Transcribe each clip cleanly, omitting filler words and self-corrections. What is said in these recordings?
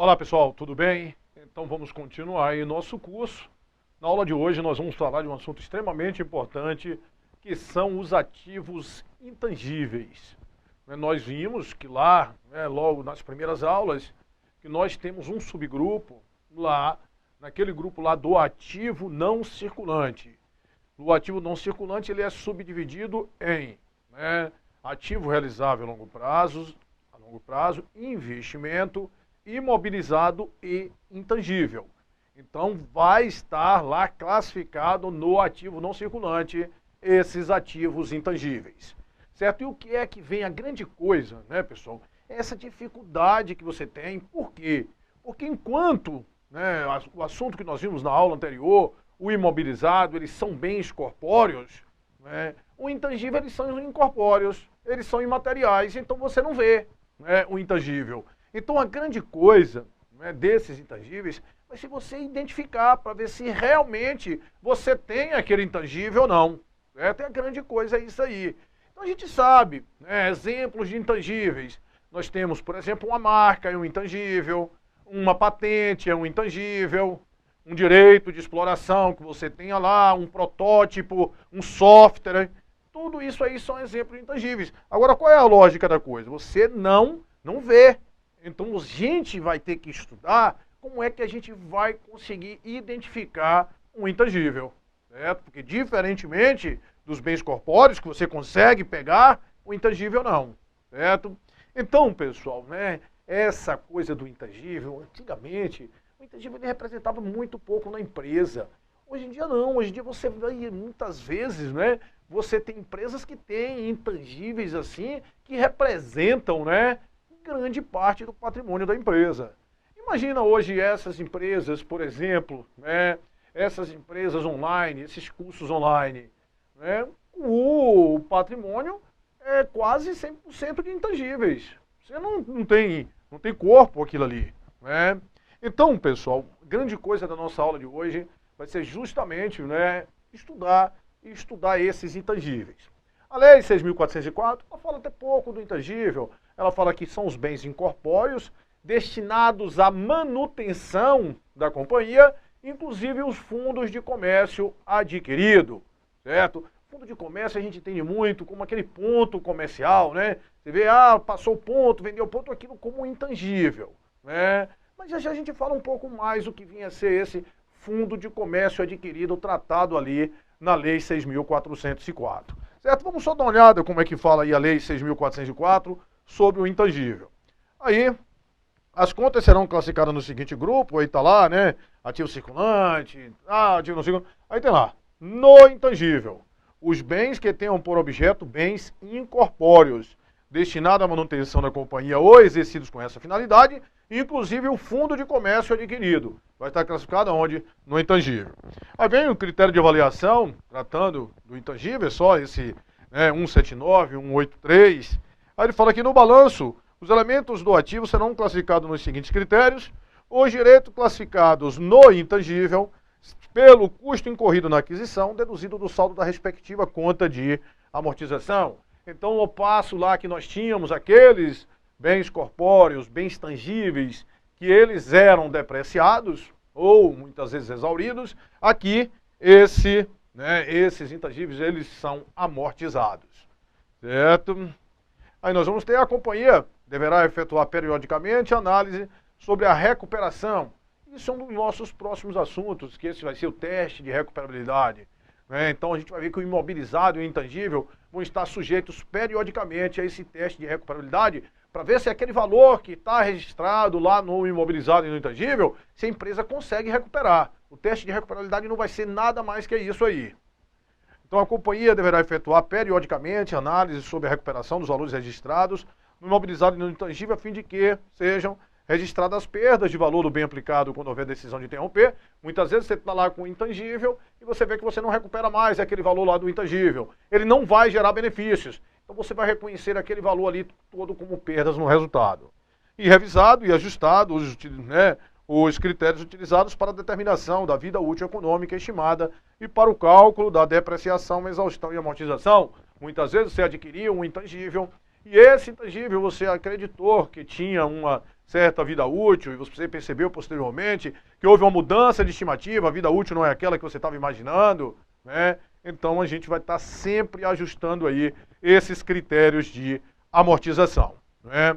Olá pessoal, tudo bem? Então vamos continuar aí nosso curso. Na aula de hoje nós vamos falar de um assunto extremamente importante, que são os ativos intangíveis. Nós vimos que lá, logo nas primeiras aulas, que nós temos um subgrupo lá, naquele grupo lá do ativo não circulante. O ativo não circulante ele é subdividido em ativo realizável a longo prazo, investimento, imobilizado e intangível. Então vai estar lá classificado no ativo não circulante esses ativos intangíveis. Certo? E o que é que vem a grande coisa, né, pessoal? É essa dificuldade que você tem. Por quê? Porque enquanto o assunto que nós vimos na aula anterior, o imobilizado, eles são bens corpóreos, o intangível, eles são incorpóreos, eles são imateriais, então você não vê o intangível. Então a grande coisa desses intangíveis vai ser você identificar para ver se realmente você tem aquele intangível ou não. Certo? E a grande coisa é isso aí. Então a gente sabe, exemplos de intangíveis. Nós temos, por exemplo, uma marca é um intangível, uma patente é um intangível, um direito de exploração que você tenha lá, um protótipo, um software. Tudo isso aí são exemplos de intangíveis. Agora, qual é a lógica da coisa? Você não vê. Então a gente vai ter que estudar como é que a gente vai conseguir identificar um intangível, certo? Porque diferentemente dos bens corpóreos que você consegue pegar, o intangível não, certo? Então, pessoal, essa coisa do intangível, antigamente, o intangível ele representava muito pouco na empresa. Hoje em dia não, hoje em dia você vê muitas vezes, você tem empresas que têm intangíveis assim, que representam, grande parte do patrimônio da empresa. Imagina hoje essas empresas, por exemplo, essas empresas online, esses cursos online, o patrimônio é quase 100% de intangíveis. Você não tem corpo aquilo ali. Então, pessoal, grande coisa da nossa aula de hoje vai ser justamente estudar esses intangíveis. A Lei 6.404, ela fala até pouco do intangível. Ela fala que são os bens incorpóreos destinados à manutenção da companhia, inclusive os fundos de comércio adquirido, certo? Fundo de comércio a gente entende muito como aquele ponto comercial, Você vê, passou o ponto, vendeu o ponto, aquilo como intangível, Mas já a gente fala um pouco mais do que vinha a ser esse fundo de comércio adquirido tratado ali na Lei 6.404. Certo? Vamos só dar uma olhada como é que fala aí a Lei 6.404 sobre o intangível. Aí, as contas serão classificadas no seguinte grupo, aí tá lá, ativo circulante, ativo não circulante, aí tem lá, no intangível, os bens que tenham por objeto bens incorpóreos, destinados à manutenção da companhia ou exercidos com essa finalidade, inclusive o fundo de comércio adquirido. Vai estar classificado aonde? No intangível. Aí vem o critério de avaliação, tratando do intangível, é só esse 179, 183. Aí ele fala que no balanço, os elementos do ativo serão classificados nos seguintes critérios. Os direitos classificados no intangível, pelo custo incorrido na aquisição, deduzido do saldo da respectiva conta de amortização. Então, ao passo lá que nós tínhamos aqueles bens corpóreos, bens tangíveis, que eles eram depreciados, ou muitas vezes exauridos, aqui esses intangíveis, eles são amortizados, certo? Aí nós vamos ter a companhia, deverá efetuar periodicamente análise sobre a recuperação. Isso é um dos nossos próximos assuntos, que esse vai ser o teste de recuperabilidade. Então a gente vai ver que o imobilizado e o intangível vão estar sujeitos periodicamente a esse teste de recuperabilidade, para ver se aquele valor que está registrado lá no imobilizado e no intangível, se a empresa consegue recuperar. O teste de recuperabilidade não vai ser nada mais que isso aí. Então a companhia deverá efetuar periodicamente análise sobre a recuperação dos valores registrados no imobilizado e no intangível, a fim de que sejam registradas as perdas de valor do bem aplicado quando houver decisão de interromper. Muitas vezes você está lá com o intangível e você vê que você não recupera mais aquele valor lá do intangível. Ele não vai gerar benefícios. Então você vai reconhecer aquele valor ali todo como perdas no resultado. E revisado e ajustado os critérios utilizados para a determinação da vida útil econômica estimada e para o cálculo da depreciação, exaustão e amortização. Muitas vezes você adquiriu um intangível e esse intangível você acreditou que tinha uma certa vida útil, e você percebeu posteriormente que houve uma mudança de estimativa, a vida útil não é aquela que você estava imaginando, né? Então a gente vai estar sempre ajustando aí esses critérios de amortização, né?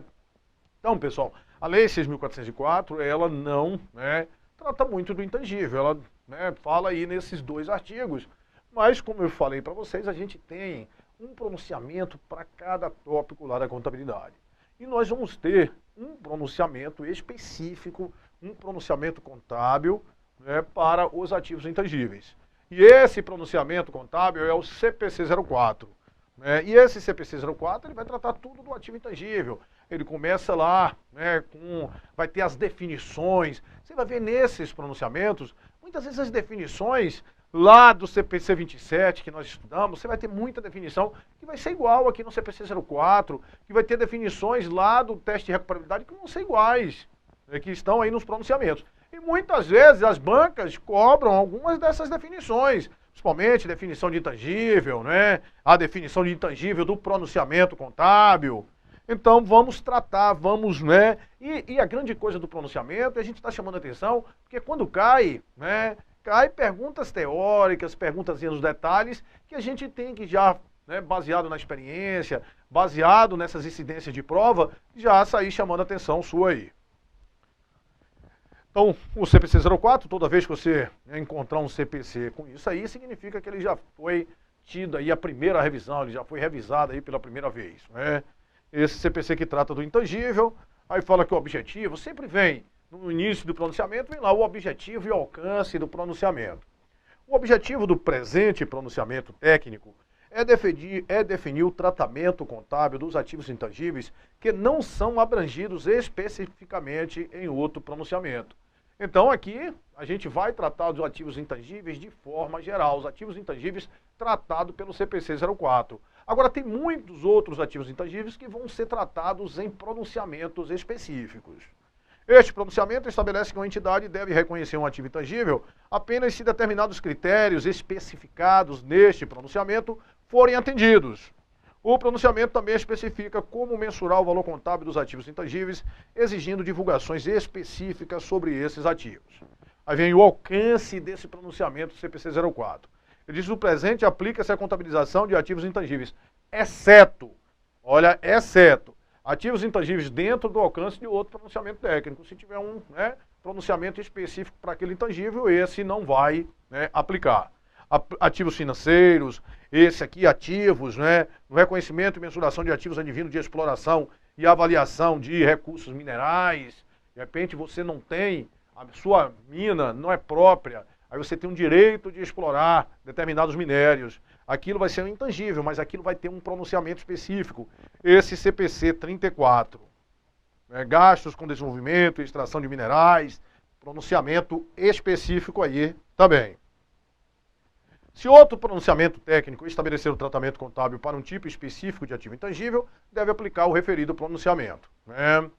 Então, pessoal, a Lei 6.404, ela não, né, trata muito do intangível, ela, né, fala aí nesses dois artigos, mas como eu falei para vocês, a gente tem um pronunciamento para cada tópico lá da contabilidade. E nós vamos ter um pronunciamento específico, um pronunciamento contábil, né, para os ativos intangíveis. E esse pronunciamento contábil é o CPC 04. Né? E esse CPC 04 ele vai tratar tudo do ativo intangível. Ele começa lá, né, vai ter as definições. Você vai ver nesses pronunciamentos, muitas vezes as definições lá do CPC 27 que nós estudamos, você vai ter muita definição que vai ser igual aqui no CPC 04, que vai ter definições lá do teste de recuperabilidade que vão ser iguais, né, que estão aí nos pronunciamentos. E muitas vezes as bancas cobram algumas dessas definições, principalmente definição de intangível, né, a definição de intangível do pronunciamento contábil. Então vamos tratar, vamos, né, e a grande coisa do pronunciamento, a gente está chamando a atenção, porque quando cai, né, cai perguntas teóricas, perguntas nos detalhes, que a gente tem que já, né, baseado na experiência, baseado nessas incidências de prova, já sair chamando a atenção sua aí. Então, o CPC 04, toda vez que você encontrar um CPC com isso aí, significa que ele já foi tido aí a primeira revisão, ele já foi revisado aí pela primeira vez, né? Esse CPC que trata do intangível, aí fala que o objetivo sempre vem, no início do pronunciamento, vem lá o objetivo e o alcance do pronunciamento. O objetivo do presente pronunciamento técnico é definir o tratamento contábil dos ativos intangíveis que não são abrangidos especificamente em outro pronunciamento. Então aqui a gente vai tratar dos ativos intangíveis de forma geral, os ativos intangíveis tratados pelo CPC 04. Agora tem muitos outros ativos intangíveis que vão ser tratados em pronunciamentos específicos. Este pronunciamento estabelece que uma entidade deve reconhecer um ativo intangível apenas se determinados critérios especificados neste pronunciamento forem atendidos. O pronunciamento também especifica como mensurar o valor contábil dos ativos intangíveis, exigindo divulgações específicas sobre esses ativos. Aí vem o alcance desse pronunciamento do CPC 04. Ele diz que o presente aplica-se à contabilização de ativos intangíveis, exceto, ativos intangíveis dentro do alcance de outro pronunciamento técnico. Se tiver um, né, pronunciamento específico para aquele intangível, esse não vai, né, aplicar. Ativos financeiros, esse aqui, ativos, né, no reconhecimento e mensuração de ativos advindos de exploração e avaliação de recursos minerais. De repente você não tem, a sua mina não é própria, aí você tem um direito de explorar determinados minérios. Aquilo vai ser um intangível, mas aquilo vai ter um pronunciamento específico. Esse CPC 34. Gastos com desenvolvimento e extração de minerais, pronunciamento específico aí também. Se outro pronunciamento técnico estabelecer o tratamento contábil para um tipo específico de ativo intangível, deve aplicar o referido pronunciamento, né?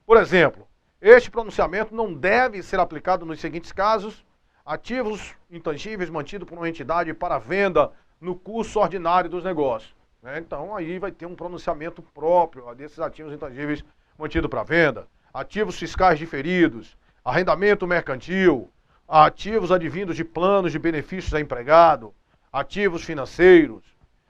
Por exemplo, este pronunciamento não deve ser aplicado nos seguintes casos: ativos intangíveis mantidos por uma entidade para venda no curso ordinário dos negócios, né? Então aí vai ter um pronunciamento próprio desses ativos intangíveis mantidos para venda, ativos fiscais diferidos, arrendamento mercantil, ativos advindos de planos de benefícios a empregado, ativos financeiros.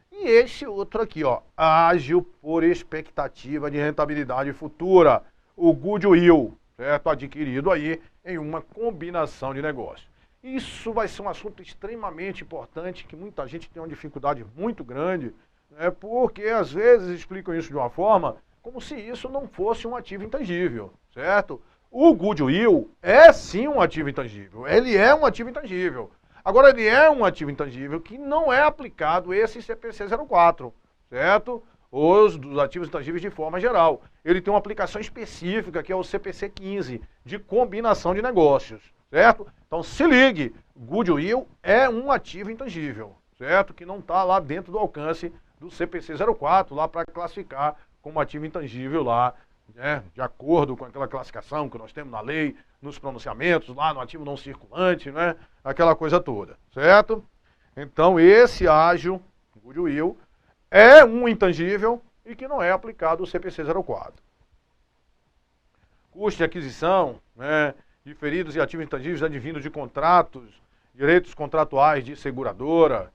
E esse outro aqui, ó, ágil por expectativa de rentabilidade futura, o goodwill, certo? Adquirido aí em uma combinação de negócios. Isso vai ser um assunto extremamente importante, que muita gente tem uma dificuldade muito grande, né? Porque às vezes explicam isso de uma forma como se isso não fosse um ativo intangível, certo? O goodwill é sim um ativo intangível, ele é um ativo intangível. Agora ele é um ativo intangível que não é aplicado esse CPC 04, certo? Dos ativos intangíveis de forma geral. Ele tem uma aplicação específica que é o CPC 15, de combinação de negócios, certo? Então se ligue, goodwill é um ativo intangível, certo? Que não está lá dentro do alcance do CPC 04, lá para classificar como ativo intangível lá, né, de acordo com aquela classificação que nós temos na lei, nos pronunciamentos, lá no ativo não circulante, né, aquela coisa toda, certo? Então esse ágio, goodwill, é um intangível e que não é aplicado o CPC 04. custo de aquisição, né, diferidos e ativos intangíveis advindos de contratos, direitos contratuais de seguradora,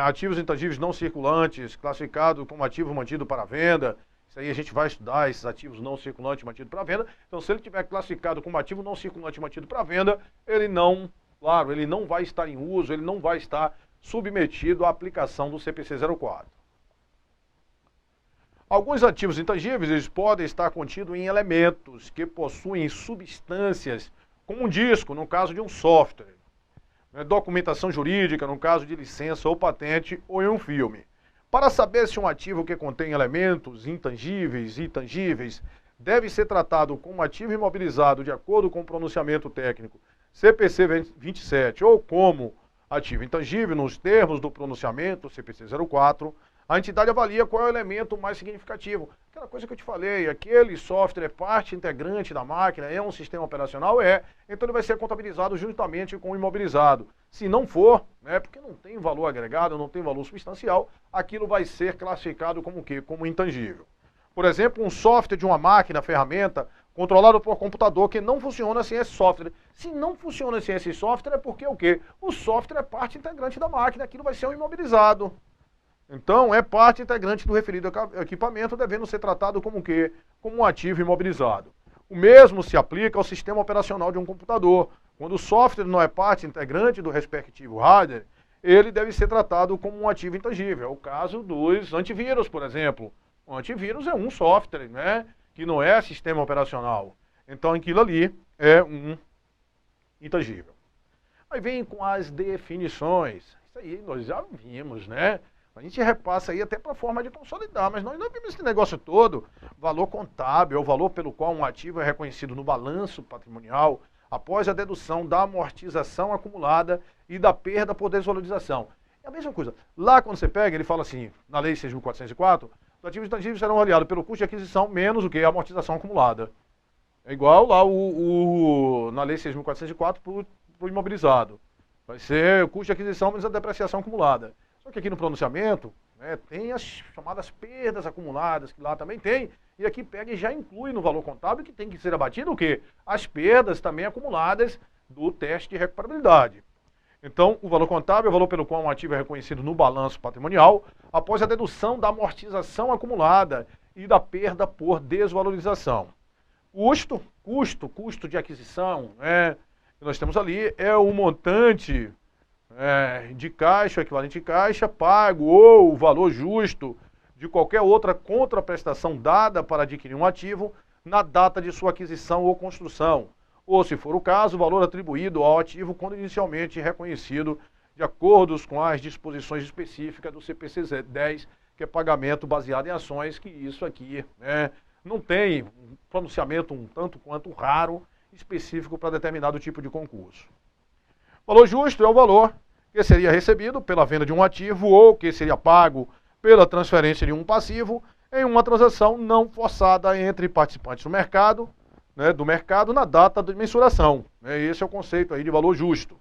ativos intangíveis não circulantes, classificado como ativo mantido para venda. Isso aí a gente vai estudar, esses ativos não circulantes mantidos para venda. Então, se ele tiver classificado como ativo não circulante mantido para venda, ele não, claro, ele não vai estar em uso, ele não vai estar submetido à aplicação do CPC 04. Alguns ativos intangíveis eles podem estar contidos em elementos que possuem substâncias, como um disco, no caso de um software, documentação jurídica, no caso de licença ou patente, ou em um filme. Para saber se um ativo que contém elementos intangíveis e tangíveis deve ser tratado como ativo imobilizado de acordo com o pronunciamento técnico CPC 27 ou como ativo intangível nos termos do pronunciamento CPC 04, a entidade avalia qual é o elemento mais significativo. Aquela coisa que eu te falei, aquele software é parte integrante da máquina, é um sistema operacional, então ele vai ser contabilizado juntamente com o imobilizado. Se não for, porque não tem valor agregado, não tem valor substancial, aquilo vai ser classificado como o quê? Como intangível. Por exemplo, um software de uma máquina, ferramenta, controlado por computador que não funciona sem esse software. Se não funciona sem esse software é porque o quê? O software é parte integrante da máquina, aquilo vai ser um imobilizado. Então, é parte integrante do referido equipamento, devendo ser tratado como o quê? Como um ativo imobilizado. O mesmo se aplica ao sistema operacional de um computador. Quando o software não é parte integrante do respectivo hardware, ele deve ser tratado como um ativo intangível. É o caso dos antivírus, por exemplo. O antivírus é um software, que não é sistema operacional. Então, aquilo ali é um intangível. Aí vem com as definições. Isso aí nós já vimos, A gente repassa aí até para a forma de consolidar, mas nós não vimos esse negócio todo. Valor contábil é o valor pelo qual um ativo é reconhecido no balanço patrimonial após a dedução da amortização acumulada e da perda por desvalorização. É a mesma coisa. Lá quando você pega, ele fala assim, na Lei 6.404, os ativos intangíveis serão avaliados pelo custo de aquisição menos o que? A amortização acumulada. É igual lá na Lei 6.404 para o imobilizado. Vai ser o custo de aquisição menos a depreciação acumulada. Só que aqui no pronunciamento, tem as chamadas perdas acumuladas, que lá também tem, e aqui pega e já inclui no valor contábil que tem que ser abatido o quê? As perdas também acumuladas do teste de recuperabilidade. Então, o valor contábil é o valor pelo qual um ativo é reconhecido no balanço patrimonial após a dedução da amortização acumulada e da perda por desvalorização. Custo de aquisição, que nós temos ali, é o montante de caixa, equivalente de caixa, pago ou o valor justo de qualquer outra contraprestação dada para adquirir um ativo na data de sua aquisição ou construção, ou, se for o caso, o valor atribuído ao ativo quando inicialmente reconhecido de acordo com as disposições específicas do CPC 10, que é pagamento baseado em ações, que isso aqui não tem um pronunciamento um tanto quanto raro específico para determinado tipo de concurso. Valor justo é o valor que seria recebido pela venda de um ativo ou que seria pago pela transferência de um passivo em uma transação não forçada entre participantes do mercado, na data de mensuração. Esse é o conceito aí de valor justo.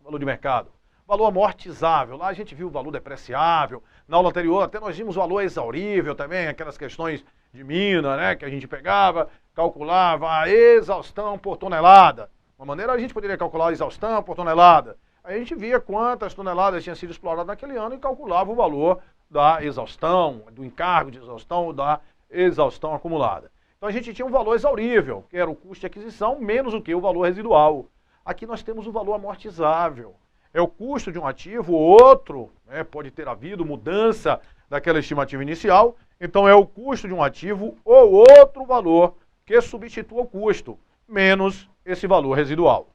Valor de mercado. Valor amortizável. Lá a gente viu o valor depreciável. Na aula anterior até nós vimos o valor exaurível também, aquelas questões de mina, que a gente pegava, calculava a exaustão por tonelada. Uma maneira a gente poderia calcular a exaustão por tonelada. Aí a gente via quantas toneladas tinham sido exploradas naquele ano e calculava o valor da exaustão, do encargo de exaustão ou da exaustão acumulada. Então a gente tinha um valor exaurível, que era o custo de aquisição, menos o que? O valor residual. Aqui nós temos o valor amortizável. É o custo de um ativo, outro, pode ter havido mudança daquela estimativa inicial, então é o custo de um ativo ou outro valor que substitua o custo, menos esse valor residual.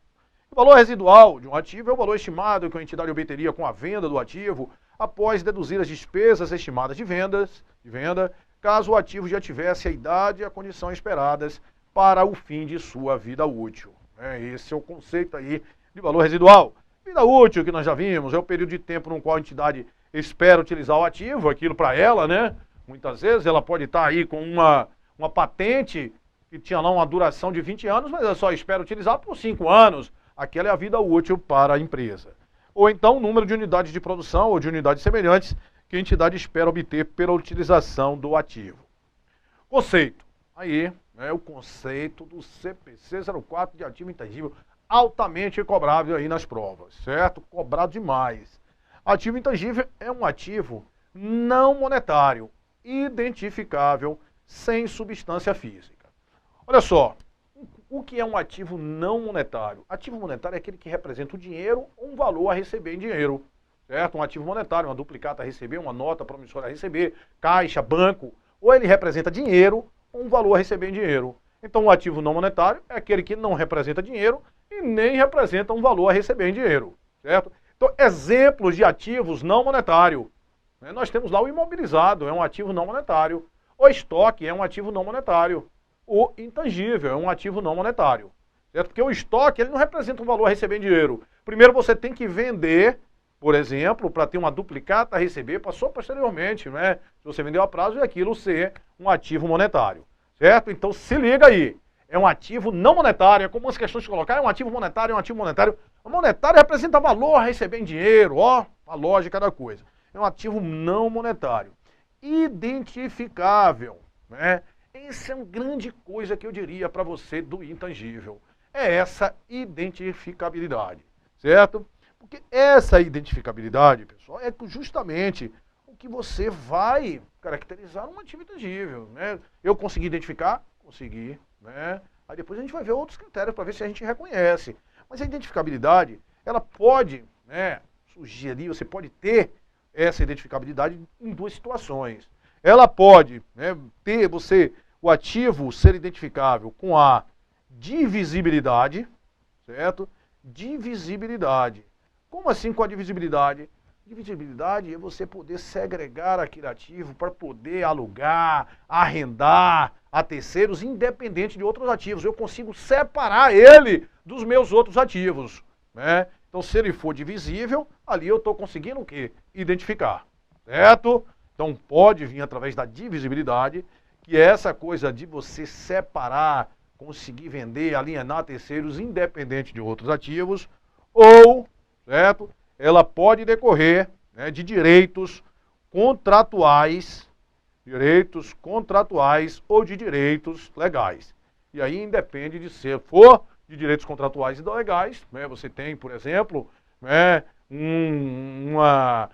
O valor residual de um ativo é o valor estimado que a entidade obteria com a venda do ativo após deduzir as despesas estimadas de venda, caso o ativo já tivesse a idade e a condição esperadas para o fim de sua vida útil. Esse é o conceito aí de valor residual. Vida útil, que nós já vimos, é o período de tempo no qual a entidade espera utilizar o ativo, aquilo para ela, Muitas vezes ela pode estar aí com uma patente que tinha lá uma duração de 20 anos, mas ela só espera utilizar por 5 anos. Aquela é a vida útil para a empresa. Ou então o número de unidades de produção ou de unidades semelhantes que a entidade espera obter pela utilização do ativo. Conceito. aí, né, o conceito do CPC 04 de ativo intangível, altamente cobrável aí nas provas, certo? Cobrado demais. Ativo intangível é um ativo não monetário, identificável, sem substância física. Olha só, o que é um ativo não monetário? Ativo monetário é aquele que representa o dinheiro ou um valor a receber em dinheiro, certo? Um ativo monetário, uma duplicata a receber, uma nota promissória a receber, caixa, banco, ou ele representa dinheiro ou um valor a receber em dinheiro. Então, o ativo não monetário é aquele que não representa dinheiro e nem representa um valor a receber em dinheiro, certo? Então, exemplos de ativos não monetários. Nós temos lá o imobilizado, é um ativo não monetário. O estoque é um ativo não monetário. O intangível é um ativo não monetário, certo? Porque o estoque ele não representa um valor a receber em dinheiro. Primeiro você tem que vender, por exemplo, para ter uma duplicata a receber, passou posteriormente, né? Se você vendeu a prazo, é aquilo ser um ativo monetário, certo? Então se liga aí, é um ativo não monetário, é como as questões de colocar, é um ativo monetário, é um ativo monetário. O monetário representa valor a receber em dinheiro, ó, a lógica da coisa. É um ativo não monetário, identificável, né? Essa é uma grande coisa que eu diria para você do intangível. É essa identificabilidade, certo? Porque essa identificabilidade, pessoal, é justamente o que você vai caracterizar um ativo intangível, né? Eu consegui identificar? Consegui, né? Aí depois a gente vai ver outros critérios para ver se a gente reconhece. Mas a identificabilidade, ela pode, né, sugerir, você pode ter essa identificabilidade em duas situações. Ela pode, né, ter o ativo ser identificável com a divisibilidade, certo? Divisibilidade. Como assim com a divisibilidade? Divisibilidade é você poder segregar aquele ativo para poder alugar, arrendar a terceiros, independente de outros ativos. Eu consigo separar ele dos meus outros ativos, né? Então, se ele for divisível, ali eu estou conseguindo o quê? Identificar, certo? Então, pode vir através da divisibilidade, que é essa coisa de você separar, conseguir vender, alienar terceiros, independente de outros ativos, ou, certo? Ela pode decorrer, né, de direitos contratuais ou de direitos legais. E aí independe de se for de direitos contratuais e legais, né, você tem, por exemplo, né, uma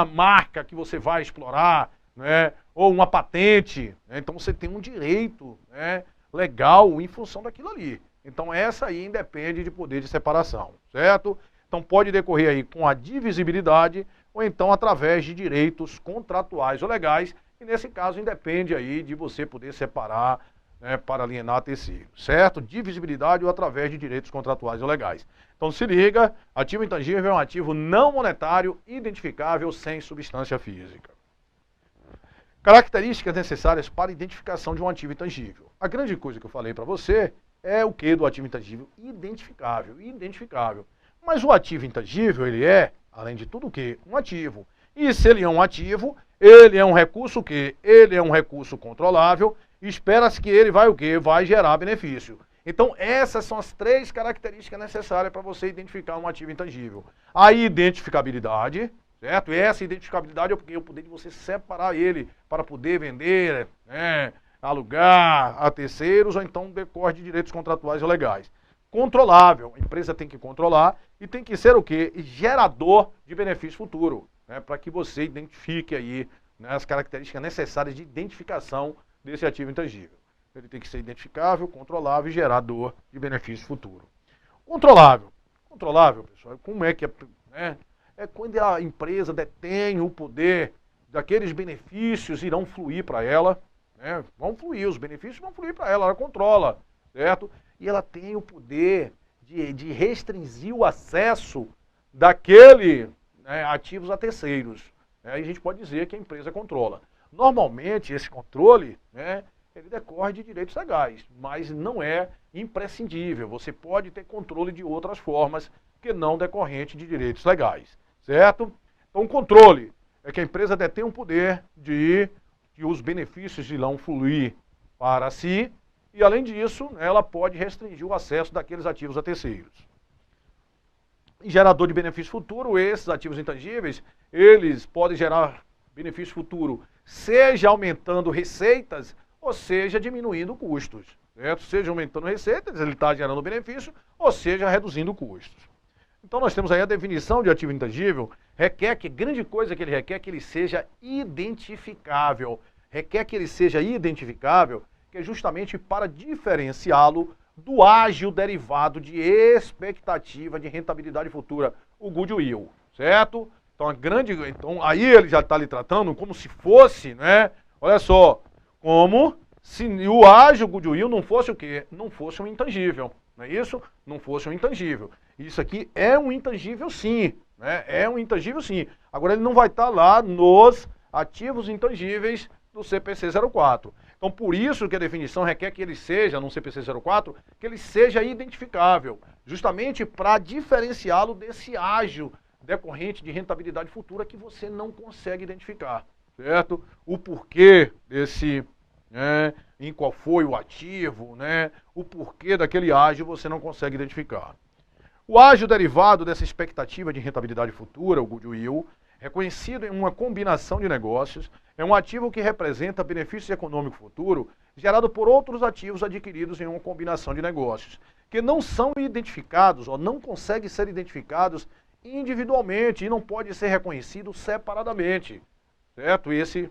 marca que você vai explorar, né, ou uma patente, né, então você tem um direito, né, legal em função daquilo ali. Então essa aí independe de poder de separação, certo? Então pode decorrer aí com a divisibilidade ou então através de direitos contratuais ou legais, e nesse caso independe aí de você poder separar, né, para alienar terceiro, certo? Divisibilidade ou através de direitos contratuais ou legais. Então se liga, ativo intangível é um ativo não monetário, identificável sem substância física. Características necessárias para a identificação de um ativo intangível. A grande coisa que eu falei para você é o que do ativo intangível? Identificável. Mas o ativo intangível, ele é, além de tudo, o quê? Um ativo. E se ele é um ativo, ele é um recurso o quê? Ele é um recurso controlável, espera-se que ele vai o quê? Vai gerar benefício. Então, essas são as três características necessárias para você identificar um ativo intangível. A identificabilidade, certo? E essa identificabilidade é o poder de você separar ele para poder vender, né, alugar a terceiros ou então decorre de direitos contratuais ou legais. Controlável, a empresa tem que controlar e tem que ser o quê? Gerador de benefício futuro, né, para que você identifique aí, né, as características necessárias de identificação desse ativo intangível. Ele tem que ser identificável, controlável e gerador de benefício futuro. Controlável, pessoal, como é que é, né? É quando a empresa detém o poder daqueles benefícios irão fluir para ela, né? Vão fluir, os benefícios vão fluir para ela controla, certo? E ela tem o poder de restringir o acesso daquele, né, ativos a terceiros. Aí a gente pode dizer que a empresa controla. Normalmente esse controle, né, ele decorre de direitos legais, mas não é imprescindível. Você pode ter controle de outras formas que não decorrente de direitos legais, certo? Então, controle é que a empresa detém o poder de que os benefícios irão fluir para si e, além disso, ela pode restringir o acesso daqueles ativos a terceiros. Gerador de benefício futuro, esses ativos intangíveis, eles podem gerar benefício futuro, seja aumentando receitas, ou seja diminuindo custos. Certo? Seja aumentando receitas, ele está gerando benefício, ou seja reduzindo custos. Então nós temos aí a definição de ativo intangível, requer que, grande coisa que ele requer, que ele seja identificável. Requer que ele seja identificável, que é justamente para diferenciá-lo do ágil derivado de expectativa de rentabilidade futura, o goodwill, certo? Então aí ele já está lhe tratando como se fosse, né? Olha só, como se o ágil goodwill não fosse o quê? Não fosse um intangível, não é isso? Não fosse um intangível. Isso aqui é um intangível sim, né? É um intangível sim. Agora ele não vai estar lá nos ativos intangíveis do CPC 04. Então, por isso que a definição requer que ele seja, no CPC 04, que ele seja identificável, justamente para diferenciá-lo desse ágil decorrente de rentabilidade futura que você não consegue identificar, certo? O porquê desse, né, em qual foi o ativo, né, o porquê daquele ágil você não consegue identificar. O ágio derivado dessa expectativa de rentabilidade futura, o goodwill, reconhecido em uma combinação de negócios, é um ativo que representa benefício econômico futuro gerado por outros ativos adquiridos em uma combinação de negócios, que não são identificados ou não conseguem ser identificados individualmente e não pode ser reconhecido separadamente, certo? Esse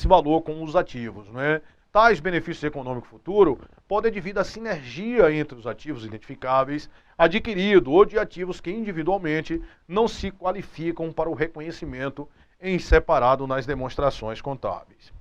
valor com os ativos, né? Tais benefícios econômicos futuros podem devido à sinergia entre os ativos identificáveis adquiridos ou de ativos que individualmente não se qualificam para o reconhecimento em separado nas demonstrações contábeis.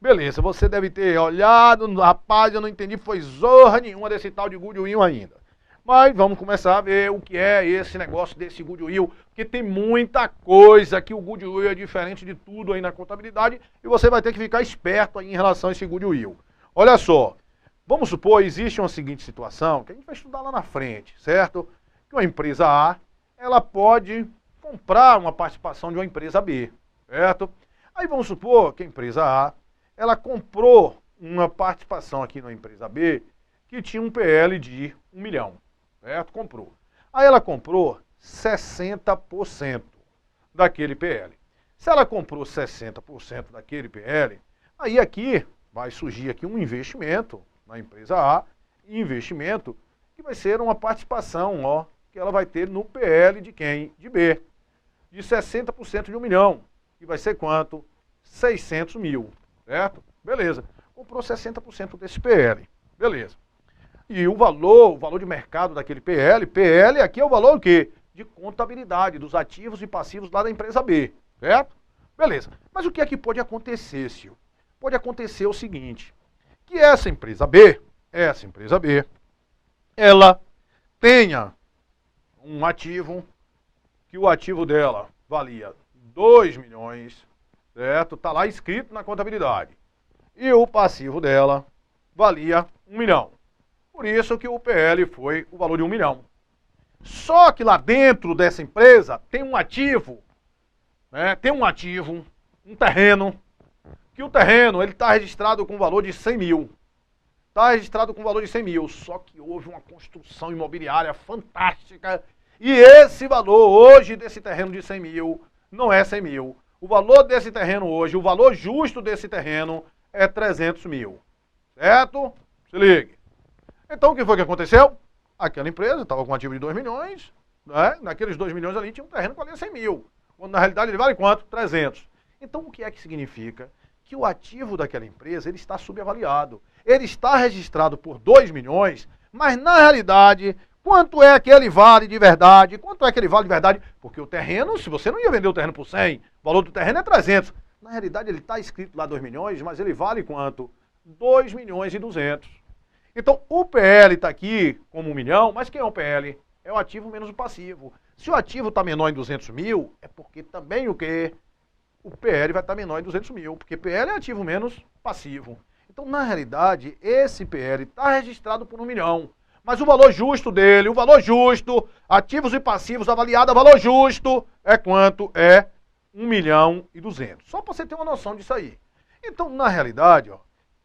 Beleza, você deve ter olhado, rapaz, eu não entendi, foi zorra nenhuma desse tal de goodwill ainda. Mas vamos começar a ver o que é esse negócio desse goodwill, porque tem muita coisa que o goodwill é diferente de tudo aí na contabilidade e você vai ter que ficar esperto aí em relação a esse goodwill. Olha só, vamos supor, existe uma seguinte situação, que a gente vai estudar lá na frente, certo? Que uma empresa A, ela pode comprar uma participação de uma empresa B, certo? Aí vamos supor que a empresa A, ela comprou uma participação aqui na empresa B que tinha um PL de 1 milhão. Certo? Comprou. Aí ela comprou 60% daquele PL. Se ela comprou 60% daquele PL, aí aqui vai surgir aqui um investimento na empresa A, investimento que vai ser uma participação, ó, que ela vai ter no PL de quem? De B. De 60% de 1 milhão. E vai ser quanto? 600 mil. Certo? Beleza. Comprou 60% desse PL. Beleza. E o valor de mercado daquele PL aqui é o valor o quê? De contabilidade dos ativos e passivos lá da empresa B, certo? Beleza. Mas o que é que pode acontecer, Sil? Pode acontecer o seguinte, que essa empresa B, ela tenha um ativo, que o ativo dela valia 2 milhões, certo? Está lá escrito na contabilidade. E o passivo dela valia 1 milhão. Por isso que o PL foi o valor de 1 milhão. Só que lá dentro dessa empresa tem um ativo, né? Um terreno, que o terreno ele está registrado com valor de 100 mil. Está registrado com valor de 100 mil, só que houve uma construção imobiliária fantástica e esse valor hoje desse terreno de 100 mil não é 100 mil. O valor desse terreno hoje, o valor justo desse terreno é 300 mil. Certo? Se ligue. Então, o que foi que aconteceu? Aquela empresa estava com um ativo de 2 milhões, né? Naqueles 2 milhões ali tinha um terreno que valia 100 mil, quando na realidade ele vale quanto? 300. Então, o que é que significa? Que o ativo daquela empresa ele está subavaliado. Ele está registrado por 2 milhões, mas na realidade, quanto é que ele vale de verdade? Quanto é que ele vale de verdade? Porque o terreno, se você não ia vender o terreno por 100, o valor do terreno é 300. Na realidade, ele está escrito lá 2 milhões, mas ele vale quanto? 2 milhões e 200. Então, o PL está aqui como 1 milhão, mas quem é o PL? É o ativo menos o passivo. Se o ativo está menor em 200 mil, é porque também o quê? O PL vai estar menor em 200 mil, porque PL é ativo menos passivo. Então, na realidade, esse PL está registrado por 1 milhão. Mas o valor justo dele, o valor justo, ativos e passivos avaliado a valor justo, é quanto? É 1 milhão e 200. Só para você ter uma noção disso aí. Então, na realidade, ó,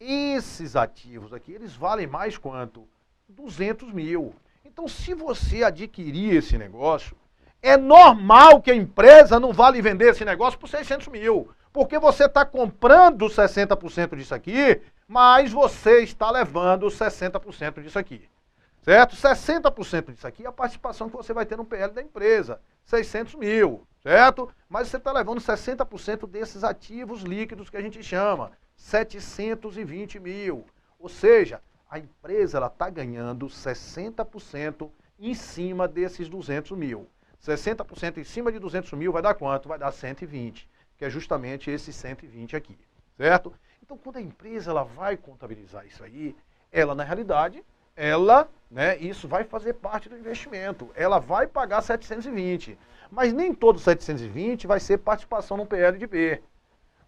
esses ativos aqui, eles valem mais quanto? 200 mil. Então, se você adquirir esse negócio, É normal que a empresa não vá lhe vender esse negócio por 600 mil, porque você está comprando 60% disso aqui, mas você está levando 60% disso aqui, certo? 60% disso aqui é a participação que você vai ter no PL da empresa, 600 mil, certo? Mas você está levando 60% desses ativos líquidos que a gente chama, 720 mil, ou seja, a empresa está ganhando 60% em cima desses 200 mil. 60% em cima de 200 mil vai dar quanto? Vai dar 120, que é justamente esse 120 aqui, certo? Então, quando a empresa ela vai contabilizar isso aí, ela, na realidade, isso vai fazer parte do investimento. Ela vai pagar 720, mas nem todo 720 vai ser participação no PL de B.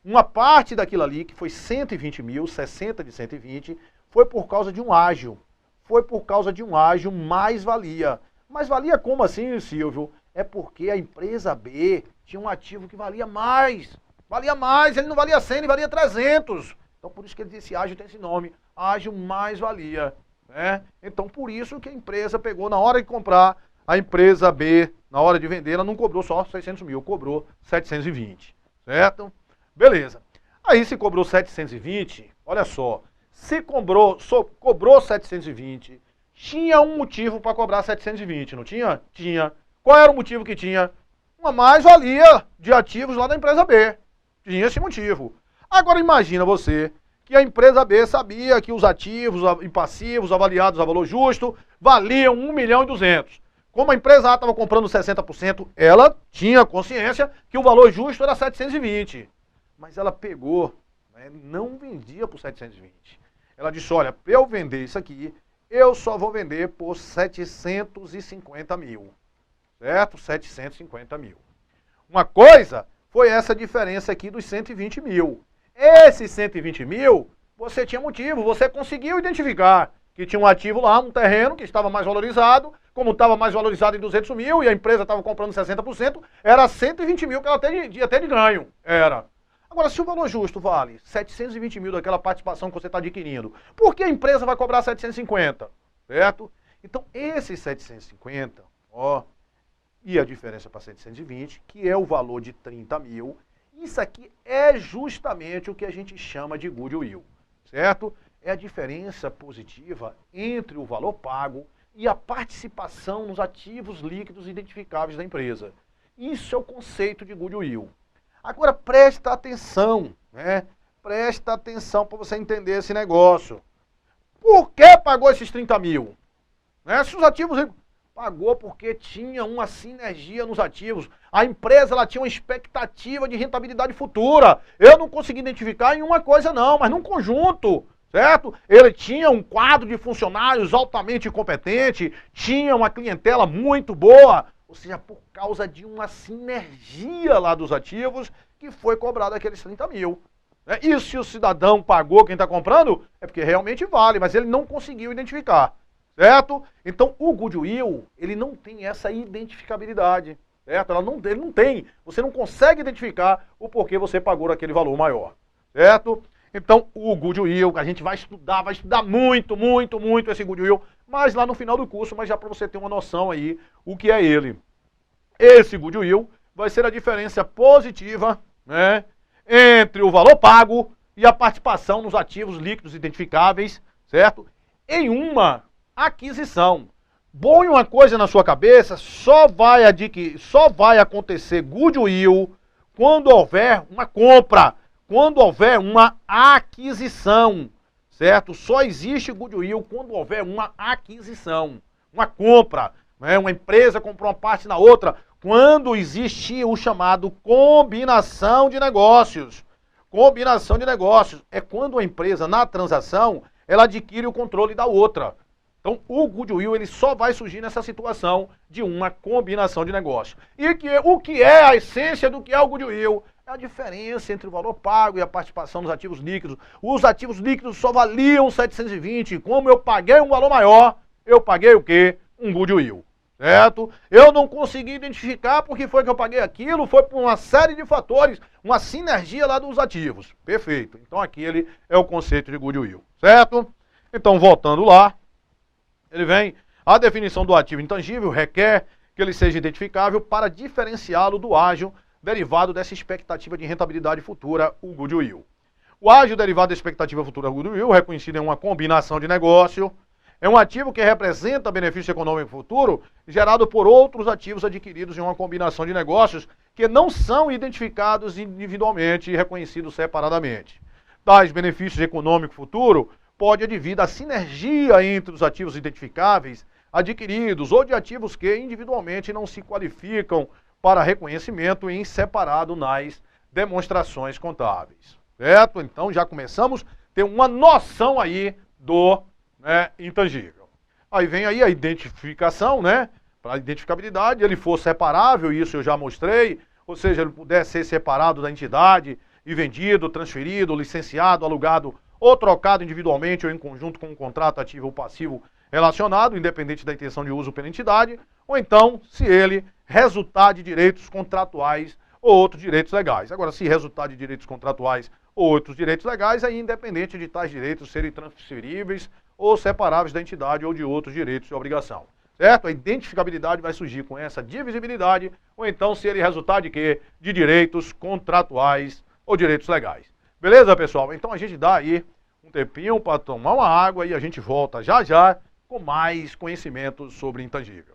Uma parte daquilo ali, que foi 120 mil, 60 de 120, foi por causa de um ágio. Foi por causa de um ágio mais-valia. Mais-valia como assim, Silvio? É porque a empresa B tinha um ativo que valia mais. Valia mais, ele não valia 100, ele valia 300. Então por isso que esse ágio tem esse nome, ágio mais-valia. Né? Então por isso que a empresa pegou, na hora de comprar, a empresa B, na hora de vender, ela não cobrou só 600 mil, cobrou 720. Certo? Beleza. Aí se cobrou 720, olha só, se cobrou 720, tinha um motivo para cobrar 720, não tinha? Tinha. Qual era o motivo que tinha? Uma mais-valia de ativos lá da empresa B. Tinha esse motivo. Agora imagina você que a empresa B sabia que os ativos e passivos avaliados a valor justo valiam 1.200.000. Como a empresa A estava comprando 60%, ela tinha consciência que o valor justo era 720. Mas ela pegou, não vendia por 720. Ela disse, olha, para eu vender isso aqui, eu só vou vender por 750 mil. Certo? 750 mil. Uma coisa foi essa diferença aqui dos 120 mil. Esses 120 mil, você tinha motivo, você conseguiu identificar que tinha um ativo lá, um terreno que estava mais valorizado, como estava mais valorizado em 200 mil e a empresa estava comprando 60%, era 120 mil que ela tinha até de ganho. Era. Agora, se o valor justo vale 720 mil daquela participação que você está adquirindo, por que a empresa vai cobrar 750? Certo? Então, esses 750, e a diferença para 720, que é o valor de 30 mil, isso aqui é justamente o que a gente chama de goodwill, certo? É a diferença positiva entre o valor pago e a participação nos ativos líquidos identificáveis da empresa. Isso é o conceito de goodwill. Agora presta atenção, Presta atenção para você entender esse negócio. Por que pagou esses 30 mil? Se os ativos... Pagou porque tinha uma sinergia nos ativos. A empresa ela tinha uma expectativa de rentabilidade futura. Eu não consegui identificar em uma coisa não, mas num conjunto, certo? Ele tinha um quadro de funcionários altamente competente, tinha uma clientela muito boa, ou seja, por causa de uma sinergia lá dos ativos que foi cobrado aqueles 30 mil. E se o cidadão pagou, quem está comprando, é porque realmente vale, mas ele não conseguiu identificar. Certo? Então, o goodwill, ele não tem essa identificabilidade, certo? Ele não tem. Você não consegue identificar o porquê você pagou aquele valor maior, certo? Então, o goodwill, a gente vai estudar muito, muito, muito esse goodwill, mas lá no final do curso, mas já para você ter uma noção aí, o que é ele. Esse goodwill vai ser a diferença positiva, entre o valor pago e a participação nos ativos líquidos identificáveis, certo? Em uma aquisição. Põe uma coisa na sua cabeça, só vai acontecer goodwill quando houver uma compra, quando houver uma aquisição, certo? Só existe goodwill quando houver uma aquisição, uma compra, uma empresa comprou uma parte na outra, quando existe o chamado combinação de negócios. Combinação de negócios é quando a empresa, na transação, ela adquire o controle da outra. Então, o goodwill ele só vai surgir nessa situação de uma combinação de negócio. E o que é a essência do que é o goodwill? É a diferença entre o valor pago e a participação nos ativos líquidos. Os ativos líquidos só valiam 720. Como eu paguei um valor maior, eu paguei o quê? Um goodwill. Certo? Eu não consegui identificar porque foi que eu paguei aquilo, foi por uma série de fatores, uma sinergia lá dos ativos. Perfeito. Então, aquele é o conceito de goodwill. Certo? Então, voltando lá. Ele vem, a definição do ativo intangível requer que ele seja identificável para diferenciá-lo do ágio derivado dessa expectativa de rentabilidade futura, o goodwill. O ágio derivado da expectativa futura goodwill, reconhecido em uma combinação de negócio, é um ativo que representa benefício econômico futuro gerado por outros ativos adquiridos em uma combinação de negócios que não são identificados individualmente e reconhecidos separadamente. Tais benefícios econômicos futuro pode advir da sinergia entre os ativos identificáveis adquiridos ou de ativos que individualmente não se qualificam para reconhecimento em separado nas demonstrações contábeis. Certo? Então já começamos a ter uma noção aí do intangível. Aí vem aí a identificação, né? Para a identificabilidade, ele for separável, isso eu já mostrei, ou seja, ele puder ser separado da entidade e vendido, transferido, licenciado, alugado ou trocado individualmente ou em conjunto com um contrato ativo ou passivo relacionado, independente da intenção de uso pela entidade, ou então, se ele resultar de direitos contratuais ou outros direitos legais. Agora, se resultar de direitos contratuais ou outros direitos legais, aí independente de tais direitos serem transferíveis ou separáveis da entidade ou de outros direitos de obrigação. Certo? A identificabilidade vai surgir com essa divisibilidade, ou então se ele resultar de quê? De direitos contratuais ou direitos legais. Beleza, pessoal? Então a gente dá aí um tempinho para tomar uma água e a gente volta já já com mais conhecimentos sobre intangível.